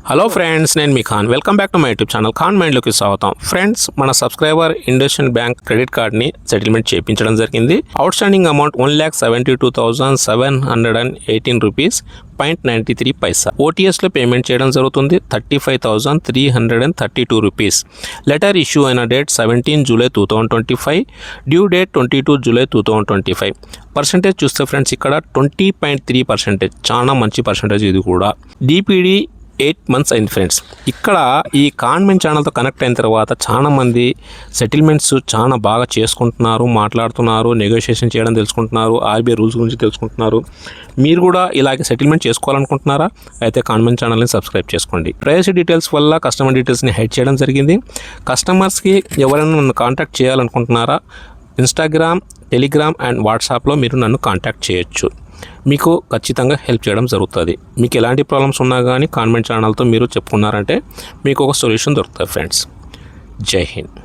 Hello friends, నేను మీ Khan. Welcome back to my YouTube channel Khan మైండ్లోకి స్వాగతం. ఫ్రెండ్స్, మన సబ్స్క్రైబర్ ఇండస్ఇండ్ బ్యాంక్ క్రెడిట్ కార్డ్ని సెటిల్మెంట్ చేయించడం జరిగింది. అవుట్ స్టాండింగ్ అమౌంట్ 1,72,718 రూపీస్ 0.93 పైసా. ఓటీఎస్లో పేమెంట్ చేయడం జరుగుతుంది 35,332 రూపీస్. లెటర్ ఇష్యూ అయిన date 17 July 2025, due date 22 July 2025. Percentage చూస్తే ఫ్రెండ్స్, ఇక్కడ 20.3%, చాలా మంచి పర్సంటేజ్ ఇది కూడా. డిపిడి 8 months అయింది ఫ్రెండ్స్. ఇక్కడ ఈ కాన్మెంట్ ఛానల్తో కనెక్ట్ అయిన తర్వాత చాలామంది సెటిల్మెంట్స్ చాలా బాగా చేసుకుంటున్నారు, మాట్లాడుతున్నారు, నెగోషియేషన్ చేయడం తెలుసుకుంటున్నారు, ఆర్బీఐ రూల్స్ గురించి తెలుసుకుంటున్నారు. మీరు కూడా ఇలాగే సెటిల్మెంట్ చేసుకోవాలనుకుంటున్నారా? అయితే కాన్మెంట్ ఛానల్ని సబ్స్క్రైబ్ చేసుకోండి. ప్రైవసీ డీటెయిల్స్ వల్ల కస్టమర్ డీటెయిల్స్ని హైడ్ చేయడం జరిగింది. కస్టమర్స్కి ఎవరైనా నన్ను కాంటాక్ట్ చేయాలనుకుంటున్నారా? ఇన్స్టాగ్రామ్, టెలిగ్రామ్ అండ్ వాట్సాప్లో మీరు నన్ను కాంటాక్ట్ చేయొచ్చు. మీకు ఖచ్చితంగా హెల్ప్ చేయడం జరుగుతుంది. మీకు ఎలాంటి ప్రాబ్లమ్స్ ఉన్నా కానీ కాన్మెంట్ ఛానల్తో మీరు చెప్పుకున్నారంటే మీకు ఒక సొల్యూషన్ దొరుకుతుంది ఫ్రెండ్స్. జై హింద్.